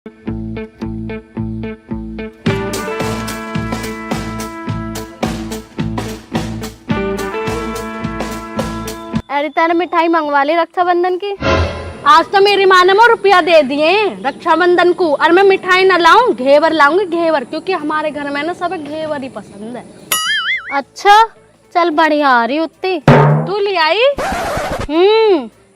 अरे तेने मिठाई मंगवा ली रक्षाबंधन की? आज तो मेरी माँ ने रुपया दे दिए रक्षाबंधन को, और मैं मिठाई ना लाऊं, घेवर लाऊंगी, घेवर, क्योंकि हमारे घर में ना सब घेवर ही पसंद है। अच्छा चल बढ़िया आ रही उतनी। तू ले आई?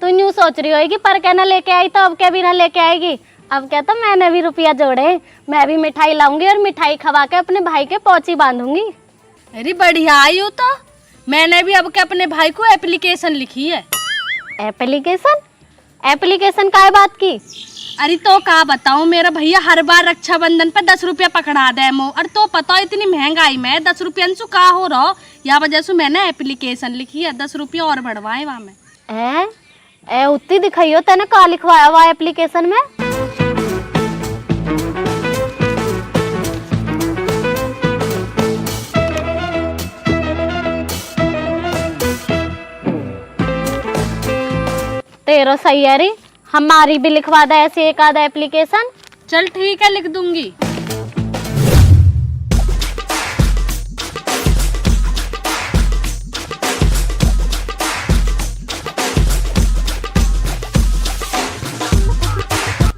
तू न्यू सोच रही होगी पर क्या ना लेके आई तो अब क्या भी ना लेके आएगी। अब क्या तो मैंने भी रुपया जोड़े, मैं भी मिठाई लाऊंगी और मिठाई खवा के अपने भाई के पोची बांधूंगी। अरे बढ़िया आई हो तो। मैंने भी अब के अपने भाई को एप्लीकेशन लिखी है। एप्लीकेशन? एप्लीकेशन काय बात की? अरे तो का बताऊं, मेरा भैया हर बार रक्षाबंधन पे 10 रुपया पकड़ा दे मो, और तो पता इतनी महंगाई में 10 रुपया से का हो रहा, या वजह से मैंने एप्लीकेशन लिखी है 10 रुपया और बढ़वाए वहाँ में। उतनी दिखाइयो तेने का लिखवाया हुआ एप्लीकेशन में? तेरा सही है री, हमारी भी लिखवा दे ऐसे एक आधा एप्लीकेशन। चल ठीक है, लिख दूंगी।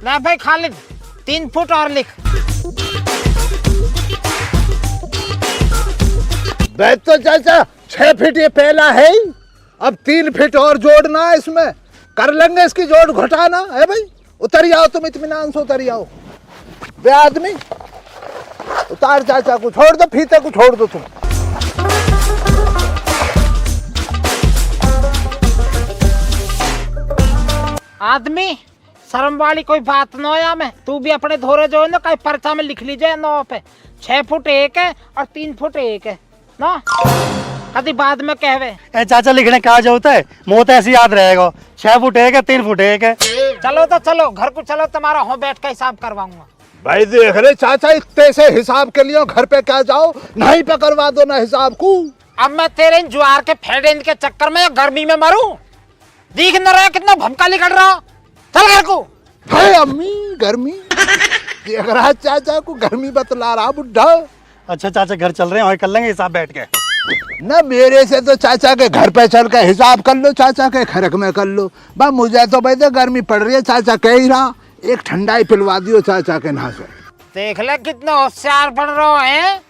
ना भाई खालिद 3 फुट और लिख। बैठ तो चाचा 6 फीट ये पहला है ही, अब 3 फीट और जोड़ना है, इसमें कर लेंगे इसकी जोड़ घटाना है भाई। उतर आओ तुम, इत्मीनान से उतर आओ। बे आदमी उतार चाचा को, छोड़ दो फीते को, छोड़ दो तुम। आदमी शर्म वाली कोई बात न या में, तू भी अपने धोरे जो है ना कहीं पर्चा में लिख लीजिए नो पे 6 फुट 1 है और 3 फुट 1 है ना, कभी बाद में कहवे। ए चाचा लिखने कहा जाता है, मुँह तो ऐसे याद रहेगा। 6 फुट 1 है, 3 फुट 1 है। चलो तो चलो घर को चलो, तुम्हारा हो बैठ का हिसाब करवाऊंगा। भाई देख रहे चाचा, इतने से हिसाब के लिए घर पे क्या जाओ, नहीं पे करवा दो ना हिसाब को। अब मैं तेरे इन ज्वार के फेडेंज के चक्कर में गर्मी में मरूं? दिख न रहा कितना भमका निकल रहा। चल घर को। है अम्मी गर्मी देख रहा चाचा को, गर्मी बतला रहा बुढ़ा। अच्छा चाचा घर चल रहे हैं, वहीं कर लेंगे हिसाब बैठ के। ना मेरे से तो चाचा के घर पे चल के हिसाब कर लो, चाचा के खरक में कर लो। बा मुझे तो भाई तो गर्मी पड़ रही है, चाचा कह ही रहा एक ठंडाई पिलवा दियो चाचा के नहा से। देख ले कितना होशियार बन रहा है।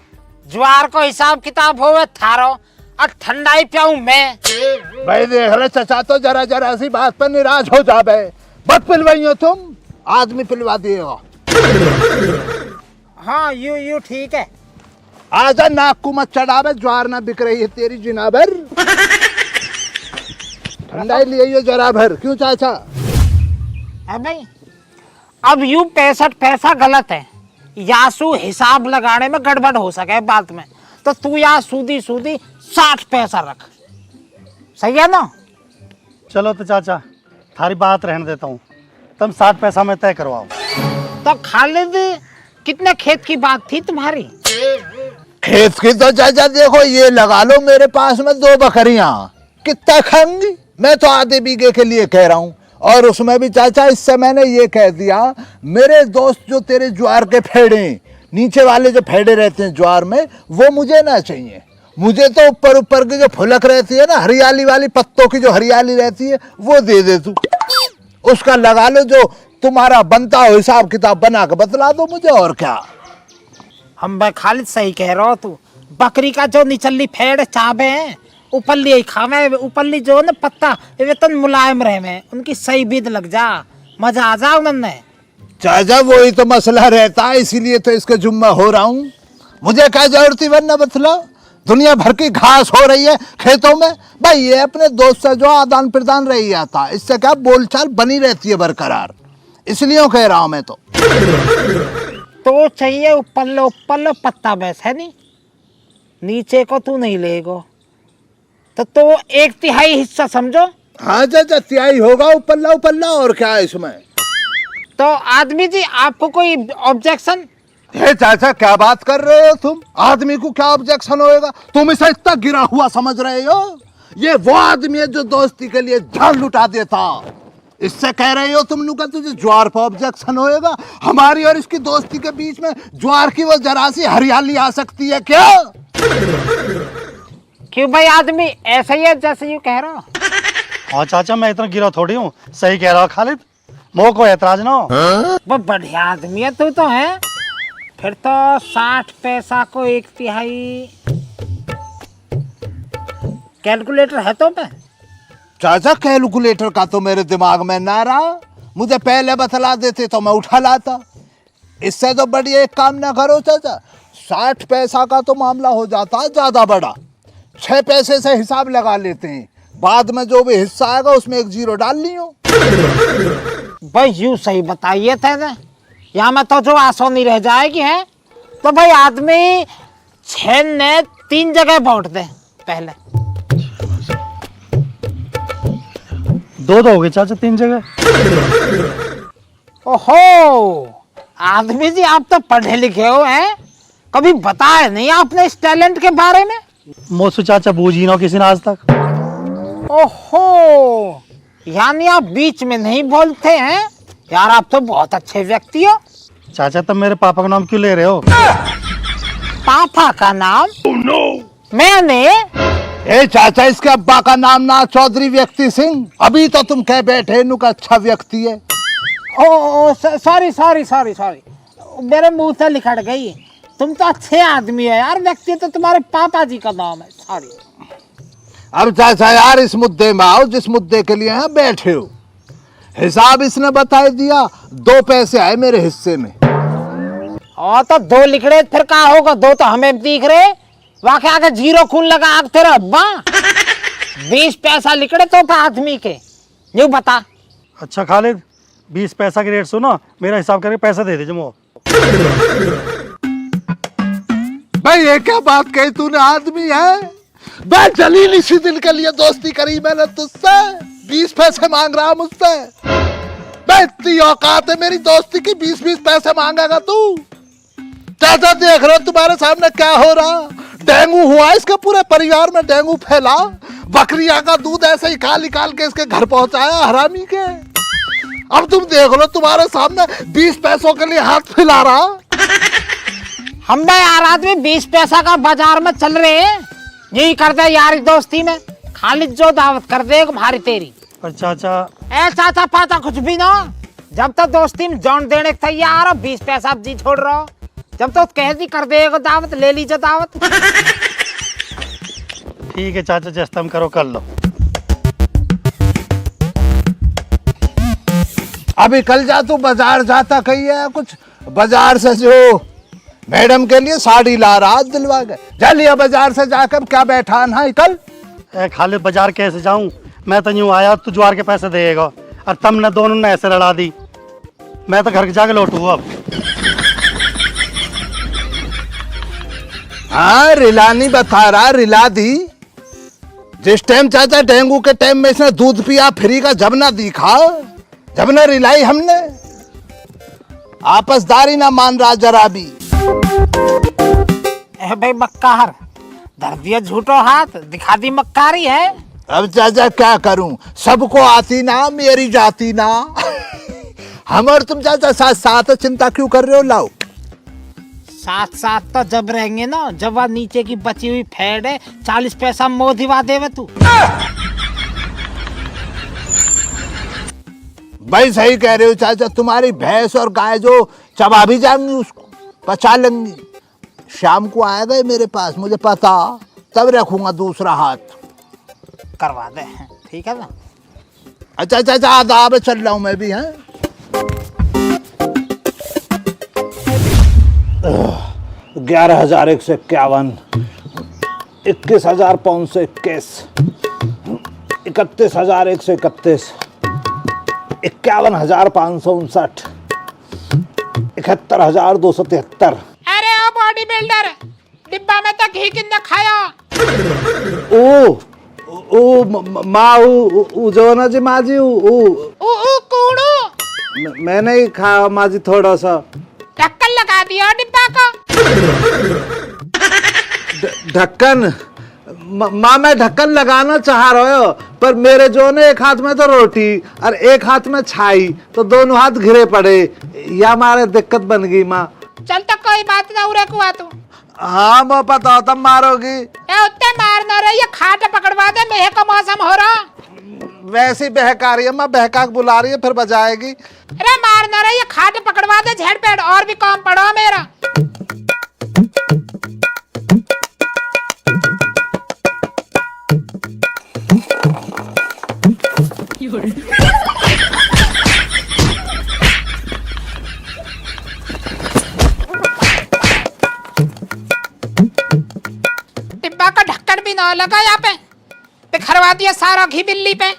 ज्वार को हिसाब किताब होवे थारो और ठंडाई पियाऊं मैं। भाई देख रहे चाचा तो जरा जरा सी बात पर निराश हो जावे। बत पिलवाइयो तुम, आदमी पिलवा दिएगा। हाँ यू ठीक है। आजा नाक को मत चढ़ावे, ज्वार ना बिक रही है तेरी जिनाबर। ठंडाई लिए जरा भर। क्यों चाचा? है भाई अब यू 65 पैसा गलत है, यासू हिसाब लगाने में गड़बड़ हो सके बात में, तो तू यहाँ सूदी 60 पैसा रख, सही है ना? चलो तो चाचा थारी बात रहने देता हूँ, तुम 60 पैसा में तय करवाओ। तो खालिद कितने खेत की बात थी तुम्हारी? खेत की तो चाचा देखो ये लगा लो, मेरे पास में 2 बकरियां कितना खाऊंगी मैं, तो आधे बीघे के लिए कह रहा हूँ। और उसमें भी चाचा इससे मैंने ये कह दिया, मेरे दोस्त जो तेरे ज्वार के फेड़े नीचे वाले जो फेड़े रहते हैं ज्वार में, वो मुझे ना चाहिए। मुझे तो ऊपर ऊपर की जो फुलक रहती है ना, हरियाली वाली पत्तों की जो हरियाली रहती है, वो दे दे तू। उसका लगा लो, जो तुम्हारा बनता हो हिसाब किताब बना के बतला दो मुझे, और क्या। हम भाई खालिद सही कह रहा हो तू। बकरी का जो निचली फेड़ चाबे हैं, ऊपरली ही खावे, ऊपरली जो ना पत्ता वे तो मुलायम रहे में, उनकी सही बीद लग जा, मजा आ जा उन्होंने। चाचा वही तो मसला रहता है, इसीलिए तो इसके जुम्मा हो रहा हूँ। मुझे क्या जरूरत थी वरना बतला, दुनिया भर की घास हो रही है खेतों में। भाई ये अपने दोस्त से जो आदान प्रदान रही आता, इससे क्या बोलचाल बनी रहती है बरकरार, इसलिए कह रहा हूँ मैं। तो चाहिए ऊपर लो पत्ता बैस है नहीं, नीचे को तू नहीं लेगो तो 1/3 हिस्सा समझो। हाँ चाचा तिहाई होगा ऊपर ला, और क्या है इसमें। तो आदमी जी आपको कोई ऑब्जेक्शन? हे चाचा क्या बात कर रहे हो तुम, आदमी को क्या ऑब्जेक्शन होएगा? तुम इसे इतना गिरा हुआ समझ रहे हो? ये वो आदमी है जो दोस्ती के लिए जान लुटा देता, इससे कह रहे हो तुम लोग का तुझे ज्वार पर ऑब्जेक्शन होएगा? हमारी और इसकी दोस्ती के बीच में ज्वार की वो जरा सी हरियाली आ सकती है क्या? क्यों भाई, आदमी ऐसा ही है जैसे यूं कह रहा हो? हाँ चाचा, मैं इतना गिरा थोड़ी हूँ, सही कह रहा हूँ खालिद, मोह को ऐतराज ना हो। वो बढ़िया आदमी है तू तो है। फिर तो 60 पैसा को 1/3 कैलकुलेटर है तो पे? चाचा कैलकुलेटर का तो मेरे दिमाग में ना रहा, मुझे पहले बतला देते तो मैं उठा लाता। इससे तो बढ़िया एक काम ना करो चाचा, 60 पैसा का तो मामला हो जाता है ज्यादा बड़ा, 6 पैसे से हिसाब लगा लेते हैं, बाद में जो भी हिस्सा आएगा उसमें एक 0 डाल लियो। भाई यूं सही बताइए थे ना, यहाँ में तो जो आसानी रह जाएगी है। तो भाई आदमी 6 ने 3 जगह बांट दे पहले। 2 हो गए चाचा, 3 जगह। ओहो आदमी जी, आप तो पढ़े लिखे हो हैं, कभी बताया नहीं आपने इस टैलेंट के बारे में? मोसू चाचा बूझ ही ना किसी ने आज तक। ओहो, यानी आप बीच में नहीं बोलते हैं यार, आप तो बहुत अच्छे व्यक्ति हो। चाचा तुम मेरे पापा का नाम क्यों ले रहे हो? पापा का नाम? मैंने? ए चाचा, इसके अब्बा का नाम ना चौधरी व्यक्ति सिंह, अभी तो तुम कह बैठे नु का अच्छा व्यक्ति है। ओ सॉरी सॉरी सॉरी सॉरी, मेरे मुंह से निकल गई। तुम तो अच्छे आदमी हो यार, व्यक्ति तो तुम्हारे पापा जी का नाम है। सॉरी। अब चाचा यार इस मुद्दे में आओ जिस मुद्दे के लिए यहाँ बैठे हो। हिसाब इसने बता दिया, 2 पैसे आए मेरे हिस्से में। और तो 2 लिखड़े फिर कहा होगा, 2 तो हमें दिख रहे, वाकई आगे 0 खून लगा आग तेरा अब्बा। 20 पैसा लिखड़े तो आदमी के, यूं बता। अच्छा खालिद, 20 पैसा की रेट सुनो, मेरा हिसाब करके पैसा दे दीजिए मो। भाई ये क्या बात कही तूने, आदमी है? मैं जलील इसी दिन के लिए दोस्ती करी मैंने तुझसे, 20 पैसे मांग रहा मुझसे? मैं इतनी औकात है मेरी दोस्ती की, 20-20 पैसे मांगेगा तू? चाचा देख रहे हो तुम्हारे सामने क्या हो रहा, डेंगू हुआ इसके पूरे परिवार में, डेंगू फैला, बकरियां का दूध ऐसे ही निकाल के इसके घर पहुंचाया हरामी के। अब तुम देख लो तुम्हारे सामने 20 पैसों के लिए हाथ फैला रहा। हम ना यार आदमी 20 पैसा का बाजार में चल रहे हैं, यही करते यारी दोस्ती में, खालिद जो दावत कर दे भारी तेरी। पर चाचा, ए चाचा पाचा कुछ भी ना, जब तक दोस्ती में जान देने के तैयार हो, 20 पैसा अब जी छोड़ रहा हो, जब तक कह दी कर देगा दावत, ले लीजिए दावत। ठीक है चाचा, जैसा तुम करो कर लो। अभी कल जा तू बाजार जाता कही है, कुछ बाजार से जो मैडम के लिए साड़ी ला रहा दिलवा के, जा लिया बाजार से जाकर, क्या बैठा ना कल। ए खालिद, बाजार कैसे जाऊं, मैं तो यूं आया, तू ज्वार के पैसे देगा और तुमने दोनों ने ऐसे लड़ा दी, मैं तो घर के जाके लौटू अब। हाँ रिलानी बता रहा, रिला दी। जिस टाइम चाचा डेंगू के टाइम में इसने दूध पिया फ्री का, जब ना दिखा, जब ना रिलाई हमने, आपसदारी ना मान रहा जरा भी। भाई मक्कार, धर दिया झूठो हाथ, दिखा दी मक्कारी है। अब चाचा क्या करूं, सबको आती ना मेरी जाती ना। हम और तुम चाचा साथ साथ चिंता क्यों कर रहे हो? लाओ साथ साथ तो जब रहेंगे ना, जब वह नीचे की बची हुई फेड है 40 पैसा मोह दिवा देवे तू। भाई सही कह रहे हो चाचा, तुम्हारी भैंस और गाय जो चबा भी जाएंगी उसको पचा लेंगी। शाम को आएगा मेरे पास, मुझे पता, तब रखूंगा दूसरा हाथ। करवा दे, ठीक है ना? अच्छा चाचा आदाब, चल रहा हूं मैं भी। हैं 11,151, 21,521, 31,131, 51,559, 71,273। अरे ओ बॉडी बिल्डर, डिब्बा में तो घी किन्ने खाया? माँ जो ना जी माँ जी कूड़ू मैंने ही खाया माँ जी, थोड़ा सा ढक्कन लगा दिया डिब्बा का। ढक्कन। माँ मैं ढक्कन लगाना चाह रहे हो, पर मेरे जो ने एक हाथ में तो रोटी और एक हाथ में छाई, तो दोनों हाथ घिरे पड़े, या हमारे दिक्कत बन गई माँ। चल तो कोई बात ना, उरे कुआ तू हाँ मैं पता हो तब मारोगी। ए उत्ते मार ना रही, ये खाट पकड़वा दे, मेह का मौसम हो रहा। वैसी बहका रही है माँ, बहका के बुला रही है फिर बजाएगी। अरे मार ना रही, ये खाट पकड़वा दे, झेड़ पेड़ और भी काम पड़ो मेरा। डिब्बा का ढक्कन भी ना लगा यहाँ पे, बिखरवा दिया सारा घी बिल्ली पे।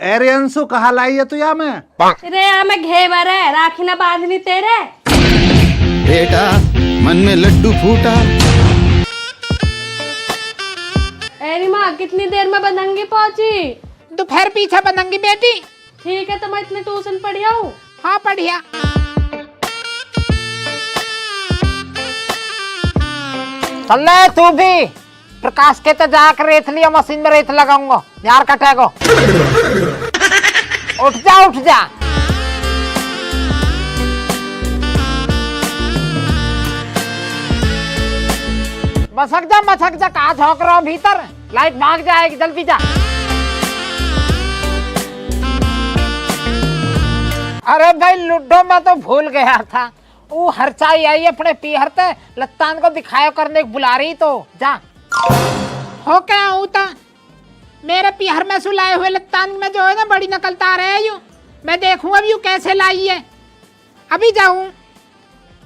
अरे अंशु कहाँ लाई है तू यहाँ में? रे यहाँ में घेवर है, राखी ना बांधनी तेरे। बेटा मन में लड्डू फूटा। अरे माँ कितनी देर में बंदंगी पहुंची? दोपहर पीछे बनंगी बेटी। ठीक है तो मैं इतने ट्यूशन पढ़ी हूँ। हाँ बढ़िया। चल ले तू भी, प्रकाश के तो जाकर रेत लिया, मशीन में रेत लगाऊंगा यार कटेगो। उठ जा उठ जा। मसक जा कहाँ झोंक रहा हूँ भीतर, लाइट भाग जाएगी, जल्दी जा। अरे भाई लुड्डो में तो भूल गया था, वो हरचाई आई अपने पीहर ते लत्तान को दिखाया करने को बुला रही, तो जा। हो क्या होता मेरे पीहर में सुलाए हुए लत्तान में जो है ना बड़ी नकलता रहे यूं, मैं देखूं अब यूं कैसे लाई है, अभी जाऊं।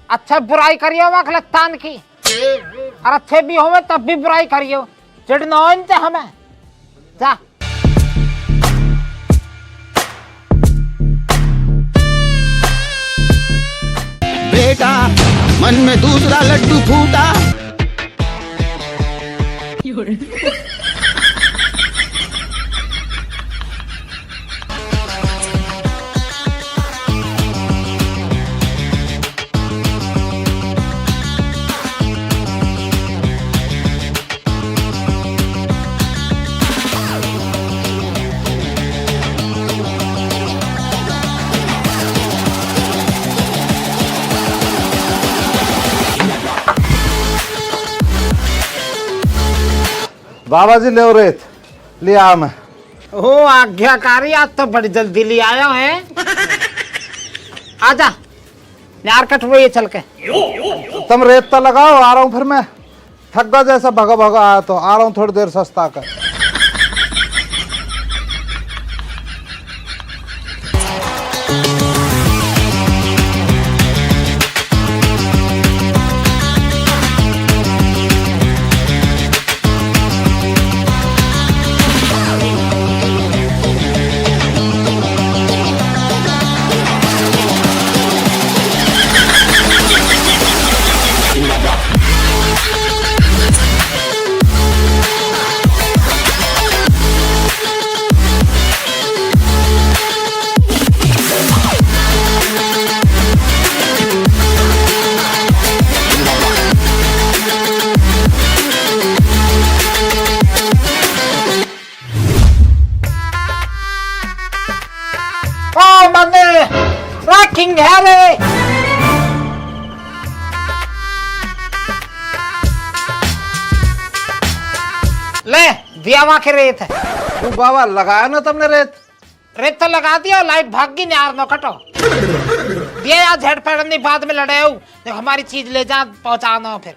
अच्छा बुराई करियो वक्त लत्तान की, और अच्छे भी होवे तब भी बुराई करियो, चिढ़ना इनते हमें, जा। बेटा मन में दूसरा लड्डू फूटा। बाबा जी ले रेत लिया मैं। ओ आज्ञाकारी, आज तो बड़ी जल्दी ले आया है। आजा यार कटवो चल के। तुम रेत तो लगाओ, आ रहा हूँ फिर मैं, थक गया जैसा भगा भगा आया, तो आ रहा हूँ थोड़ी देर सस्ता कर। किंग है रे। ले दिया वहां के रेत है। वो बाबा लगाया ना तुमने रेत? रेत तो लगा दिया, लाइट भाग गई यार, नो कटो दिया यार, झड़ पड़ने बाद में लड़े हो, देख हमारी चीज ले जा पहुंचाना फिर।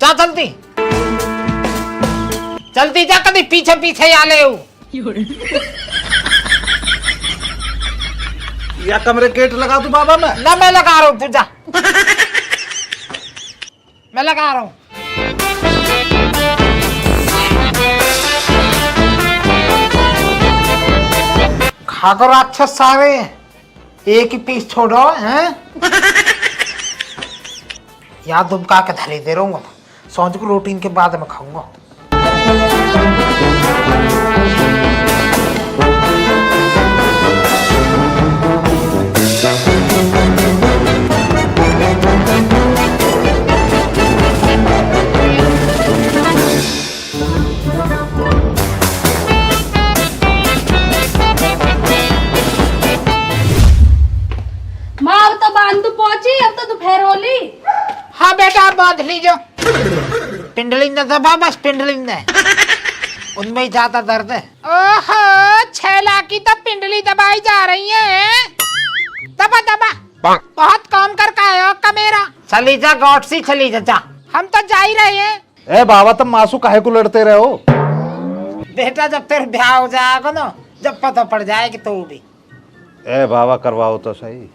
जा जल्दी जल्दी जा, कभी पीछे पीछे आ ले हो। या कमरे गेट लगा दूं बाबा मैं? ना मैं लगा रहा हूँ, तू जा। मैं लगा रहा हूँ। खाकर राक्षस सारे एक ही पीस छोड़ो हैं। याद दुबका के धरी दे रहूंगा, सौंज को रूटीन के बाद में खाऊंगा। माँ अब तो बांधू पहुंची, अब तो दोपहर होली। हाँ बेटा आप बांध लीजो। पिंडली ने दबा, बस पिंडली ने, उनमें ही ज्यादा दर्द है। ओहो 6 लाख की तो पिंडली दबाई जा रही है। दबा दबा, बहुत काम कर का है का मेरा। चली जा गॉड सी, चली जा। हम तो जा ही रहे हैं। ए बाबा तुम मासू काहे को लड़ते रहे हो? बेटा जब तेरे ब्याह हो जाएगा ना, जब पता पड़ जाएगी तो भी। ए बाबा करवाओ तो सही।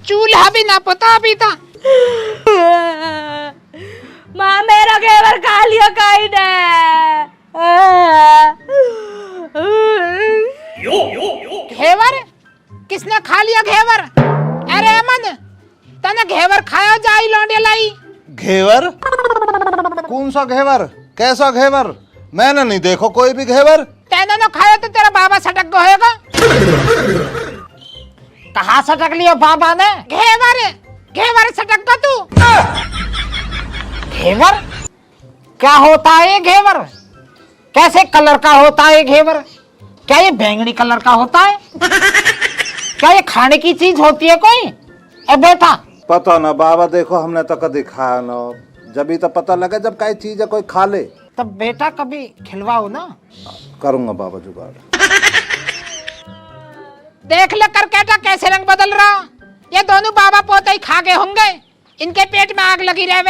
चूल्हा भी ना पता अभी था। माँ मेरा घेवर खा लिया काई ने। घेवर किसने खा लिया घेवर? अरे अमन तने घेवर खाया जाई लौंडे लाई। घेवर? कौन सा घेवर? कैसा घेवर? मैंने नहीं देखो कोई भी घेवर। तेने ना खाया तो तेरा बाबा सटक होएगा। कहाँ सटक लिया बाबा ने? घेवर घेवर सटक का तू। घेवर क्या होता है ये घेवर? कैसे कलर का होता है घेवर? क्या ये बैंगनी कलर का होता है? क्या ये खाने की चीज होती है कोई? ए बेटा पता ना बाबा, देखो हमने तो कभी खाया ना, जब तो पता लगे जब कोई चीज है कोई खा ले। तब बेटा कभी खिलवाओ ना। करूंगा बाबा जुगाड़। देख ले करकेटा कैसे रंग बदल रहा। ये दोनों बाबा पोते ही खा गए होंगे, इनके पेट में आग लगी रहे।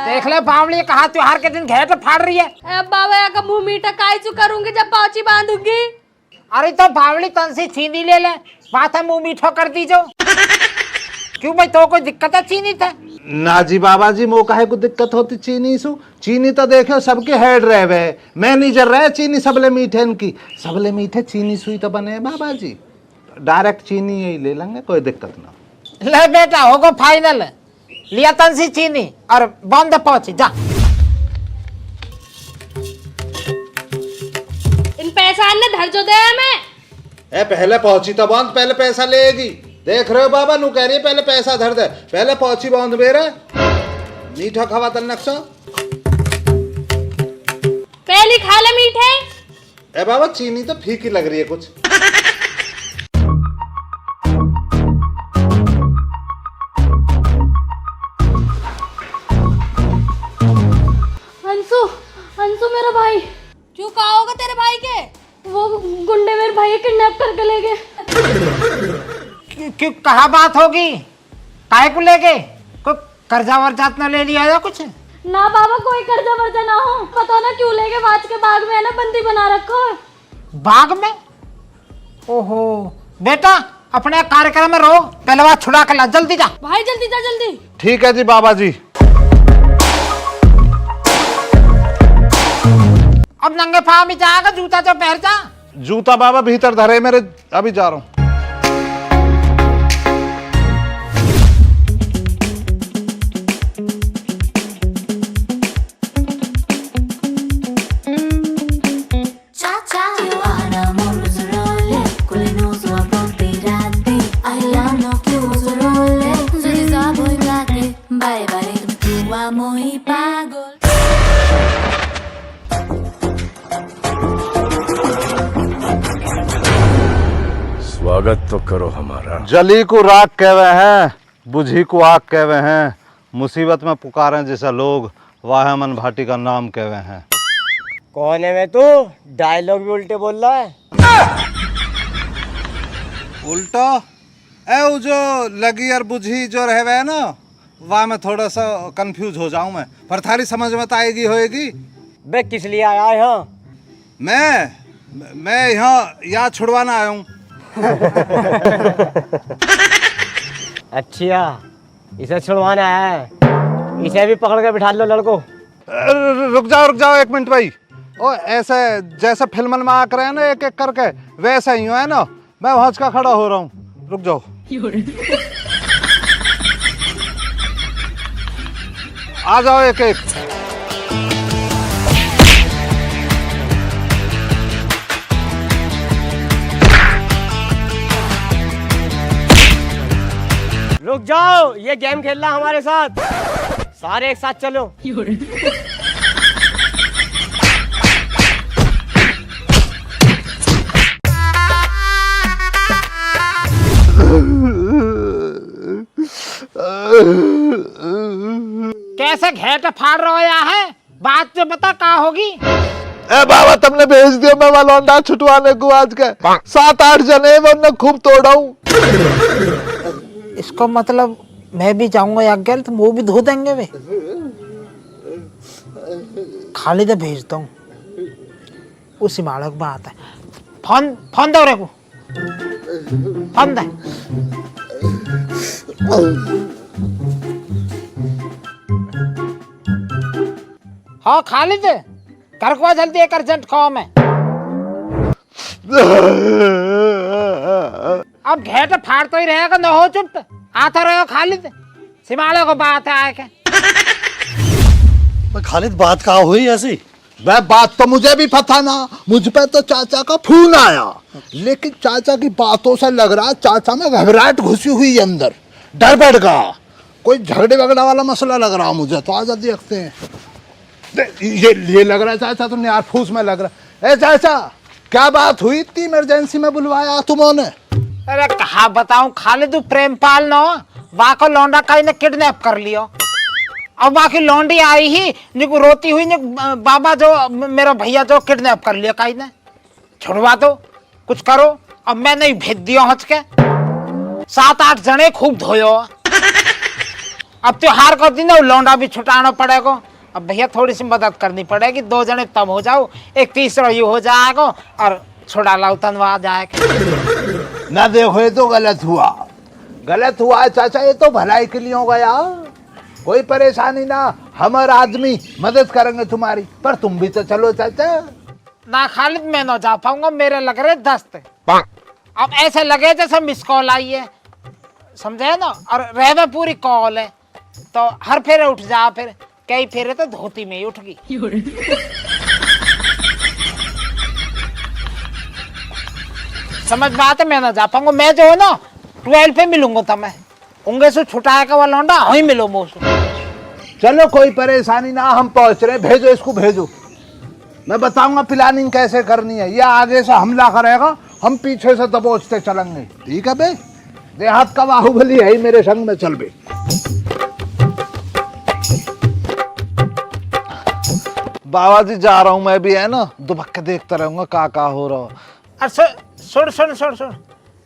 देख ले बावली कहा त्योहार के दिन घेट फाड़ रही है। बाबा का मुंह मीठा काय चू करूंगी जब पाची बांधूंगी। अरे तो बावली तन से चीनी ले ले, बात है मुंह मीठा कर दीजो। क्यों भाई तो कोई दिक्कत है चीनी था? ना जी बाबा जी मो काहे को दिक्कत होती चीनी सु? चीनी तो देखो सबके हेड रहे वे, मैनेजर रहे चीनी सबले मीठे इनकी, सबले मीठे चीनी सुई तो बने बाबा जी। डायरेक्ट चीनी यही ले लेंगे, कोई दिक्कत ना। ले बेटा होगा फाइनल, लिया तन से चीनी और बंद पहुंची जा। इन पैसा ने धर जो दे मैं। ए पहले पहुंची तो बांध, पहले पैसा लेगी। देख रहे हो बाबा नू कह रही है पहले पैसा धर दे, पहले पहुंची बांध मेरे। मीठा खावा तन नक्शा पहली खा ले मीठे। ए बाबा चीनी तो फीकी लग रही है कुछ। अंशु अंशु मेरा भाई। क्यों कहा होगा तेरे भाई के? वो गुंडे मेरे भाई किडनैप करके ले गए। क्यों कहा बात होगी? काहे को लेके? कोई कर्जा वर्जा न ले लिया या कुछ? ना बाबा कोई कर्जा वर्जा ना हो, पता ना क्यों लेके बाज के बाग में है ना बंदी बना रखा है। बाग में? ओहो बेटा अपने कार्यक्रम में रहो, पहले बात छुड़ा कर ला, जल्दी जा भाई जल्दी जा जल्दी। ठीक है जी बाबा जी। अब नंगे पाँव में जाएगा, जूता जो पहन जा। जूता बाबा भीतर धरे मेरे, अभी जा रहा हूँ। स्वागत तो करो हमारा। जली को राख कहवे हैं, बुझी को आग कहवे हैं, मुसीबत में पुकारें जैसा लोग वाह मन भाटी का नाम कहवे हैं। कौन है मैं? तू डायलॉग भी उल्टे बोल रहा है। उल्टा? ए वो जो लगी और बुझी जो रहे ना, वह में थोड़ा सा कंफ्यूज हो जाऊं मैं, पर थारी समझ में तो आएगी होएगी। बे किस लिए आया है यहाँ? मैं यहाँ छुड़वाना आया हूँ। अच्छा इसे छुड़वाना है, इसे भी पकड़ के बिठा लो लड़को। रुक जाओ एक मिनट भाई, ओ ऐसे जैसे फिल्म में आकर है ना एक एक करके, वैसा ही है ना। मैं वहां का खड़ा हो रहा हूँ, रुक जाओ। आ जाओ एक एक। रुक जाओ, ये गेम खेलना हमारे साथ, सारे एक साथ चलो। कैसे घेट फाड़ रहा है, बात तो बता कहाँ होगी। ए बाबा तुमने भेज दिया मैं वाला लौंडा छुटवाने को आज के 7-8 जने वरना खूब तोड़ाऊं। इसको मतलब मैं भी जाऊंगा यार, तो वो भी धो देंगे वे। खालिद भेजता हूँ, उसी मालक बात है। फोन दो रे को, फोन दे। हाँ खालिद, कर को जल्दी, एक अर्जेंट काम है। अब घेट फाड़ तो ही रहेगा, न हो चुप, आता रहो खालिद, सिमाड़े को बात है आए के। खालिद बात कहाँ हुई ऐसी? वह बात तो मुझे भी पता ना, मुझ पे तो चाचा का फोन आया, लेकिन चाचा की बातों से लग रहा चाचा में घबराहट घुसी हुई है अंदर, डर बैठ गया। कोई झगड़े वगड़ा वाला मसला लग रहा मुझे तो। आजा देखते हैं। ये लग रहा है चाचा तुमने यार फूस में लग रहा है। ए चाचा क्या बात हुई, इतनी इमरजेंसी में बुलवाया तुमने? अरे कहा बताऊं खालिद, प्रेमपाल न वाको लौंडा कहीं ने किडनैप कर लियो। अब बाकी लौंडी आई ही निको रोती हुई निक बाबा जो मेरा भैया जो किडनैप कर लिया कहीं ने। छुड़वा दो, कुछ करो। अब मैं नहीं भेज दियो हंस के, 7-8 जने खूब धोयो। अब त्योहार का दिन है, लौंडा भी छुटाना पड़ेगा। अब भैया थोड़ी सी मदद करनी पड़ेगी, 2 जने तब हो जाओ, एक तीसरा यू हो जाएगा और छुड़ा लाओ तनवा जाएगा। ना देखो ये तो गलत हुआ, गलत हुआ है चाचा, ये तो भलाई के लिए होगा यार। कोई परेशानी ना, हमारे आदमी मदद करेंगे तुम्हारी, पर तुम भी तो चलो चाचा। ना खालिद मैं ना जा पाऊंगा, मेरे लग रहे दस्त। अब ऐसे लगे जैसे मिस कॉल आई है, समझे ना, और रहवे पूरी कॉल है, तो हर फेरे उठ जा, फिर कई फेरे तो धोती में ही उठ गई। समझ बात है, मैं ना जा पाऊंगा। मैं जो है ना 12 पे मिलूंगा, तो मैं उंगे से छुटाएगा वाला लौंडा वहीं मिलो मोसू। चलो कोई परेशानी ना, हम पहुंच रहे, भेजो इसको भेजो। मैं बताऊंगा प्लानिंग कैसे करनी है। ये आगे से हमला करेगा, हम पीछे से दबोचते चलेंगे, ठीक है बे? देहात का बाहुबली है ही मेरे संग में, चल बे। बाबा जी जा रहा हूँ मैं भी, है ना, दुबक्के देखता रहूंगा का हो रहा। अरे सुन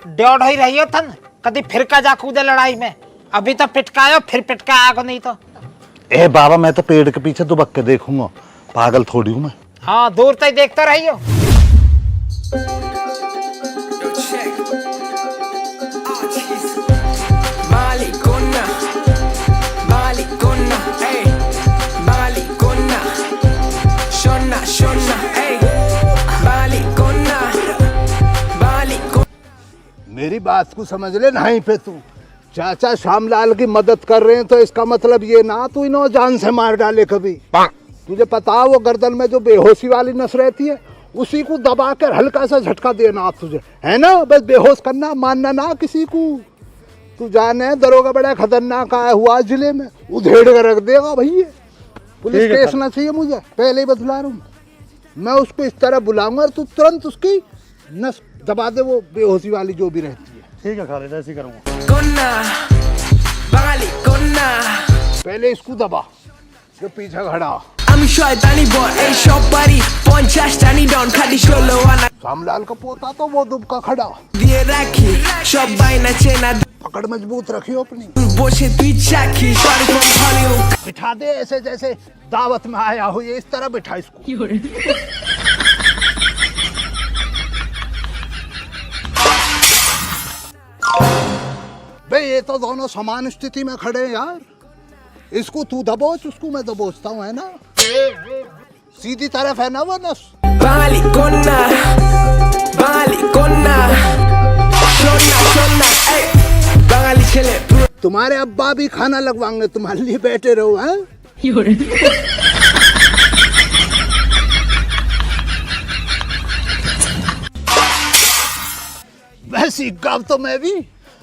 डेढ़ ही रही हो थन, कभी फिर का जा कूदे लड़ाई में। अभी तो पिटकायो, फिर पिटकाया नहीं तो। ए बाबा मैं तो पेड़ के पीछे दुबक्के देखूंगा, पागल थोड़ी हूँ मैं। हाँ दूर तक देखता रहियो। मेरी बात को समझ ले, नहीं पे तू चाचा श्यामलाल की मदद कर रहे हैं तो इसका मतलब ये ना तू इन्हों जान से मार डाले कभी। तुझे पता है वो गर्दन में जो बेहोशी वाली नस रहती है, उसी को दबा कर हल्का सा झटका देना तुझे, है ना, बस बेहोश करना, मानना ना किसी को। तू जाने दरोगा बड़ा खतरनाक आया हुआ जिले में, उधेड़ कर रख देगा भैया। पुलिस केस ना चाहिए मुझे, पहले ही बतला रहा हूँ मैं। उसको इस तरह बुलाऊंगा और तू तुरंत उसकी नस दबा दे, वो बेहोशी वाली जो भी रहती है। ठीक है खालिद, ऐसे करूंगा। पहले इसको दबा जो पीछे खड़ा। श्यामलाल का पोता तो वो दुबका खड़ा, पकड़ मजबूत रखियो अपनी, बिठा दे ऐसे जैसे दावत में आया हो, ये इस तरह बिठा इसको। भाई ये तो दोनों समान स्थिति में खड़े हैं यार। इसको तू दबोच, उसको मैं दबोचता हूँ, है ना। सीधी तरफ है ना वो नस। तुम्हारे अब्बा भी खाना लगवाएंगे, तुम्हारे लिए बैठे रहो। हैं वैसी गाँव तो मैं भी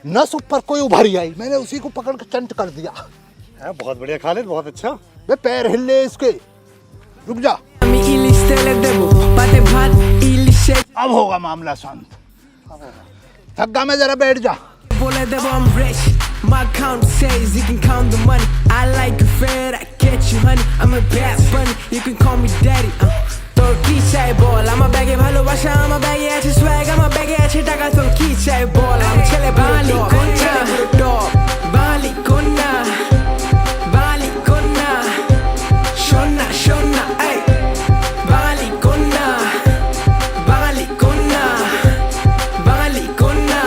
नस ऊपर कोई उभरी आई, मैंने उसी को पकड़ के चंट कर दिया। है बहुत बढ़िया खालिद, बहुत अच्छा। वे पैर हिले इसके, रुक जा। अब होगा मामला शांत। थक्का में जरा बैठ जा। My account says you can count the money. I like your friend, I get you honey. I'm a bad bunny, you can call me daddy. তোর কি চাই বল, আমার ব্যাগে ভালোবাসা, আমার ব্যাগে আছে swag, আমার ব্যাগে আছে টাকা, তোর কি চাই বল। আমি ছেলে বাঙালি কন্যা, বাঙালি কন্যা, বাঙালি কন্যা, সোনা সোনা, এই বাঙালি কন্যা, বাঙালি কন্যা, বাঙালি কন্যা।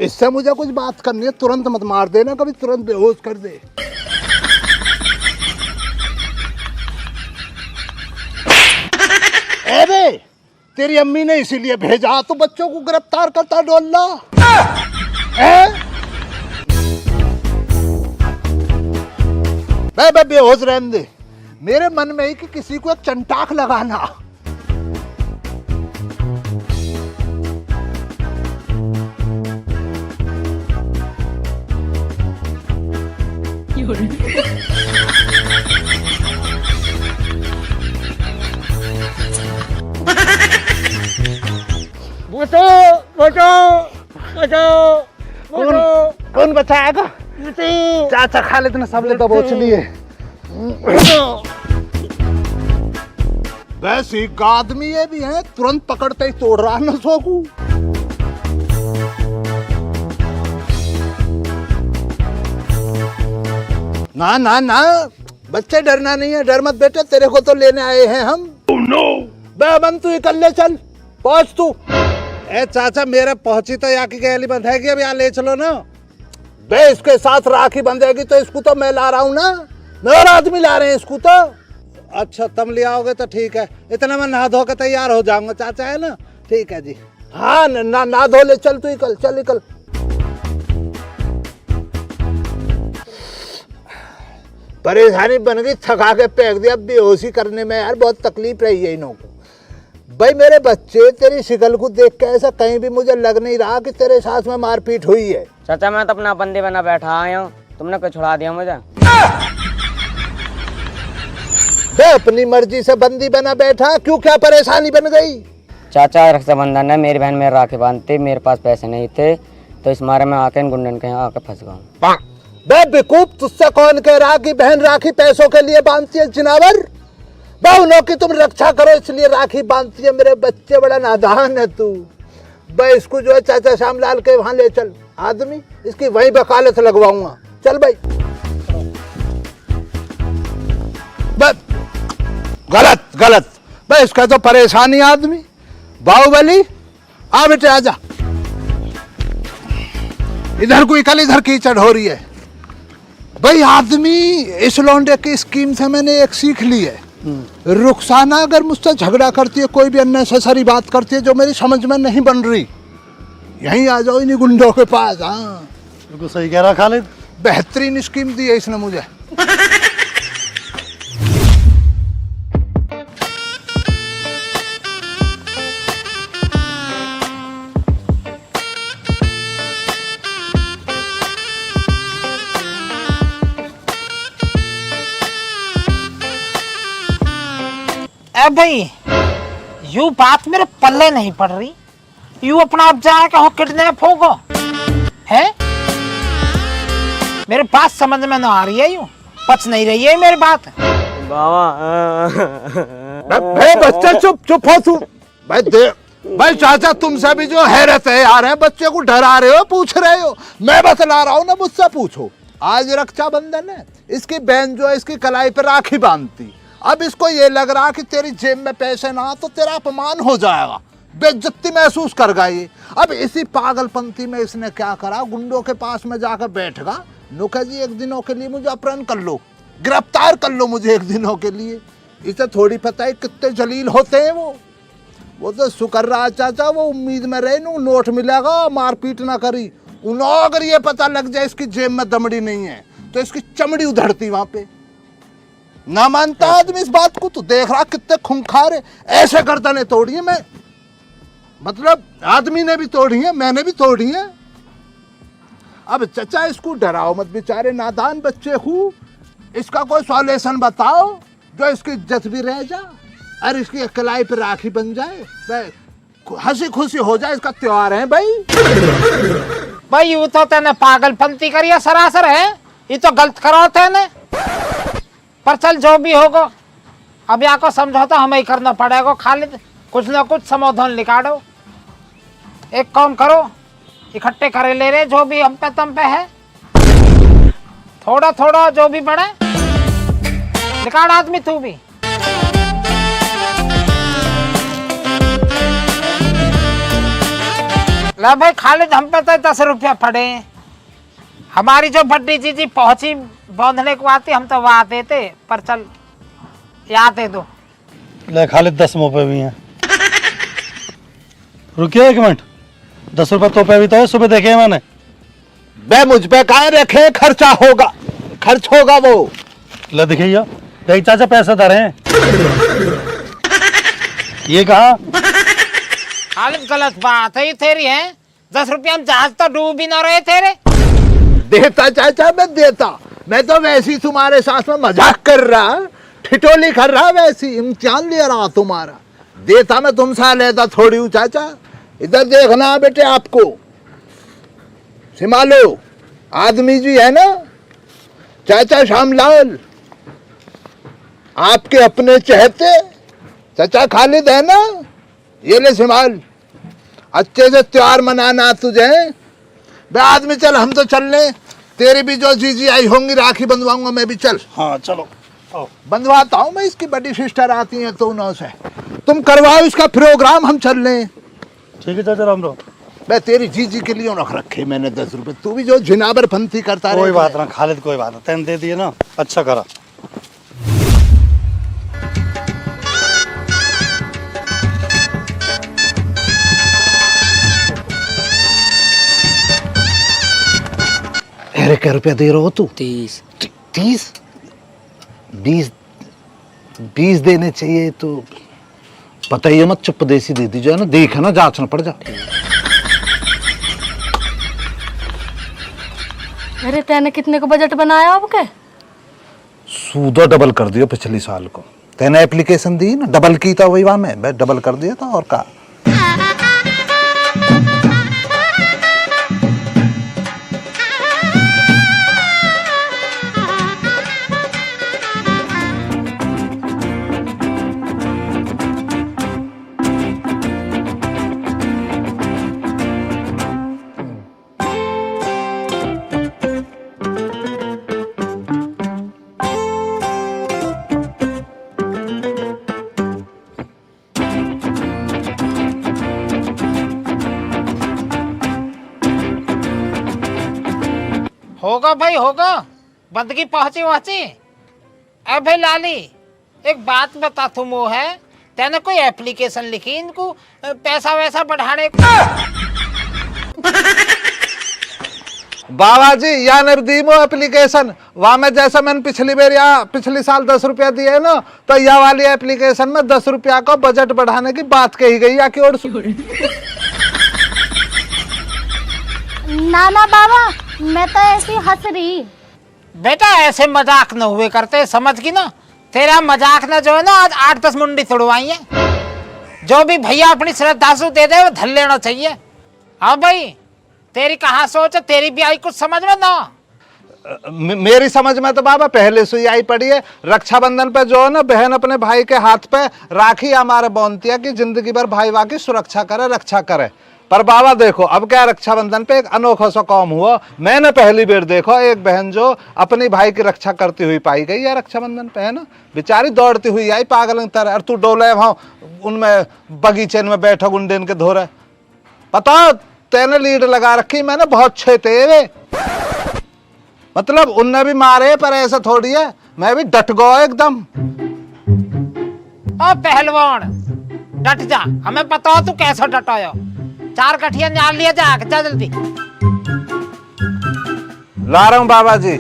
इससे मुझे कुछ बात करनी है, तुरंत मत मार देना, कभी तुरंत बेहोश कर दे। अबे तेरी अम्मी ने इसीलिए भेजा तो बच्चों को गिरफ्तार करता डोला। बे बेहोश रहने दे। मेरे मन में ही कि किसी को एक चंटाक लगाना। कौन बचाएगा? चाचा खालिद ने सबले दबोच लिए। बस एक आदमी ये भी है, तुरंत पकड़ते ही तोड़ रहा नसों को। ना ना ना, बच्चे डरना नहीं है, डर मत बेटे, तेरे को तो लेने आए हैं हम। बन तू इकल्ले चल, पहुंच तू। ए चाचा मेरे पहुंची तो यहाँ की गैली बंधेगी, अब यहाँ ले चलो ना। बे इसके साथ राखी बंधेगी तो इसको तो मैं ला रहा हूँ ना, मेरा आदमी ला रहे हैं इसको तो। अच्छा तुम ले आओगे तो ठीक है, इतना मैं नहा धो के तैयार हो जाऊंगा चाचा, है ना? ठीक है जी। हाँ ना धो ले, चल तू निकल, चल निकल। परेशानी बन गई, थका के फेंक दिया बेहोशी करने में यार, बहुत तकलीफ रही है इन्हों को। भाई मेरे बच्चे तेरी शिकल को देख के ऐसा कहीं भी मुझे लग नहीं रहा कि तेरे साथ में मारपीट हुई है। चाचा मैं तो अपना बंदी बना बैठा आया हूँ, तुमने कोई छुड़ा दिया मुझे? बे अपनी मर्जी से बंदी बना बैठा, क्यों, क्या परेशानी बन गई? चाचा रक्षाबंधन है, मेरी बहन मेरे राखी बांधती, मेरे पास पैसे नहीं थे तो इस मारे में आके इन गुंडन के यहाँ आके फंस गया। बे बेवकूफ, तुझसे कौन कह रहा कि बहन राखी पैसों के लिए बांधती है? जिनावर, बहुनों की तुम रक्षा करो इसलिए राखी बांधती है। मेरे बच्चे बड़ा नादान है तू। भाई इसको जो है चाचा श्यामलाल के वहां ले चल, आदमी इसकी वही वकालत लगवाऊंगा। चल भाई। गलत गलत भाई, इसका तो परेशानी आदमी। बाहुबली आ बेटे आजा, इधर कोई कल इधर कीचड़ हो रही है। भाई आदमी इस लौंडे की स्कीम से मैंने एक सीख ली है। रुखसाना अगर मुझसे झगड़ा करती है, कोई भी अननेसेसरी बात करती है जो मेरी समझ में नहीं बन रही, यहीं आ जाओ इन्हीं गुंडों के पास। हाँ बिल्कुल सही कह रहा खालिद, बेहतरीन स्कीम दी है इसने मुझे। अब भाई यू बात मेरे पल्ले नहीं पड़ रही, यू अपना आप जाएगा हो किडनैप होगा है? मेरे बात समझ में ना आ रही है, यू पच नहीं रही है मेरी बात। भाई बच्चा चुप हो तू। भाई भाई चाचा तुमसे भी जो हैरत है यार, है बच्चे को डरा रहे हो, पूछ रहे हो, मैं बतला रहा हूँ ना, मुझसे पूछो। आज रक्षाबंधन है, इसकी बहन जो है इसकी कलाई पे राखी बांधती। अब इसको ये लग रहा कि तेरी जेब में पैसे ना तो तेरा अपमान हो जाएगा, बेइज्जती महसूस कर गया ये। अब इसी पागलपंती में इसने क्या करा, गुंडों के पास में जाकर बैठ गया। नुका जी एक दिनों के लिए मुझे अपहरण कर लो, गिरफ्तार कर लो मुझे एक दिनों के लिए। इसे थोड़ी पता है कितने जलील होते हैं वो तो शुक्र रहा चाचा, वो उम्मीद में रहे नू नोट मिलेगा, मारपीट ना करी। उन्हों अगर ये पता लग जाए इसकी जेब में दमड़ी नहीं है तो इसकी चमड़ी उधड़ती वहां पे। ना मानता आदमी इस बात को, तो देख रहा कितने खूंखार है, ऐसे गर्दनें तोड़ी है। मैं मतलब आदमी ने भी तोड़ी है, मैंने भी तोड़ी है। अब चचा इसको डराओ मत, बेचारे नादान बच्चे हूँ, इसका कोई सॉल्यूशन बताओ जो इसकी इज्जत भी रह जा और इसकी कलाई पे राखी बन जाए, हंसी खुशी हो जाए। इसका त्योहार है भाई यू तो तेने पागलपंती करिए सरासर है, ये तो गलत करो तेने। पर चल जो भी होगा अब यहाँ को समझौता हमें ही करना पड़ेगा खालिद, कुछ ना कुछ समाधान निकालो। एक काम करो, इकट्ठे करे ले रहे जो भी हम पे तम पे है, थोड़ा थोड़ा जो भी बढ़े निकाल आदमी तू भी। ला भाई खालिद हम पे तो 10 रुपया पड़े, हमारी जो बड्डी जीजी पहुंची बांधने को आती हम तो वहां देते, पर चल याद दे दो। ले खालिद 10 रुपए भी हैं। रुकिए 1 मिनट, 10 रुपए तो पे भी तो है, सुबह देखे मैंने। बे मुझ पे कहाँ रखे, खर्चा होगा, खर्च होगा वो। ले दिखिए यही चाचा पैसे दे रहे हैं। ये कहा खालिद गलत बात है ये तेरी है, 10 रुपया हम जहाज तो डूब ही ना रहे तेरे। देता चाचा मैं देता, मैं तो वैसे ही तुम्हारे साथ में मजाक कर रहा, ठिठोली कर रहा, वैसी इम्तिहान ले रहा तुम्हारा। देता मैं तुमसे लेता थोड़ी हूँ चाचा। इधर देखना बेटे, आपको संभालो, आदमी जी है ना चाचा श्यामलाल, आपके अपने चहते चाचा खालिद है ना, ये ले संभाल, अच्छे से त्योहार मनाना तुझे। बे आदमी चल, हम तो चल ले, तेरी भी जो जीजी आई होंगी राखी बंधवाऊंगा मैं भी, चल। हाँ चलो आओ। बंधवाता हूँ मैं, इसकी बड़ी सिस्टर आती है तो उन्हों से तुम करवाओ इसका प्रोग्राम, हम चल लें। ठीक है चाचा राम राम। मैं तेरी जीजी के लिए रख रखे मैंने 10 रुपए, तू भी जो झिनाबर पंथी करता कोई रहता बात है। ना खालिद, कोई बात ना, तेन दे दिए ना, अच्छा करा। अरे क्या रुपया दे रहे हो तू? 30। 30? 20 देने चाहिए तो बताइए मत, चुप देसी दे दीजिए ना, देखे ना जांचना पड़ जा। अरे तेने कितने को बजट बनाया अब के? सूदा डबल कर दिया पिछली साल को, तेने एप्लीकेशन दी ना, डबल की था वही, वहां मैं डबल कर दिया था और का। होगा भाई होगा, बंदगी पहुंची वहुंची। अब भाई लाली एक बात बता, तुम वो है तेने कोई एप्लीकेशन लिखी इनको पैसा वैसा बढ़ाने को? बाबा जी या नरदीमो एप्लीकेशन, वहां में जैसा मैंने पिछली बार या पिछली साल 10 रुपया दिए ना, तो यह वाली एप्लीकेशन में 10 रुपया का बजट बढ़ाने की बात कही गई या की और ना ना बाबा, मैं तो ऐसी हंस रही। बेटा ऐसे मजाक न हुए करते, समझ की ना, तेरा मजाक न जो है ना आज 8-10 मुंडी तोड़वाई है। जो भी भैया अपनी श्रद्धासु दे दे वो धर लेना चाहिए। हाँ भाई तेरी कहाँ सोच है, तेरी भी आई कुछ समझ में ना? मेरी समझ में तो बाबा पहले से ही आई पड़ी है, रक्षाबंधन पे जो है ना बहन अपने भाई के हाथ पे राखी हमारे बांधती है कि जिंदगी भर भाई वाह की सुरक्षा करे, रक्षा करे। पर बाबा देखो अब क्या रक्षाबंधन पे एक अनोखा सा काम हुआ, मैंने पहली बार देखो एक बहन जो अपनी भाई की रक्षा करती हुई पाई गई है रक्षाबंधन पे, है ना, बेचारी दौड़ती हुई आई पागल की तरह। और तू डोले वहां उनमें बगीचे में बैठो गुंडेन के धोरे, पता तेने लीड लगा रखी, मैंने बहुत अच्छे थे वे, मतलब उनने भी मारे पर ऐसा थोड़ी है, मैं भी डट गया एकदम। ओ पहलवान डट जा, हमें पता हो तू कैसा डटायो। 4 कठिया निकाल लिया जा, जा जल्दी। ला रहा हूँ बाबा जी।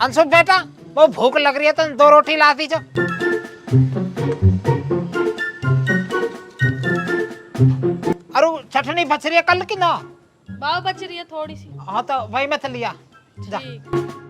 अंशु बेटा वो भूख लग रही है तो 2 रोटी ला दीजो। अरे चटनी बच रही है कल की ना? बाबा बच रही है थोड़ी सी। हाँ तो वही मैं लिया जा। ठीक।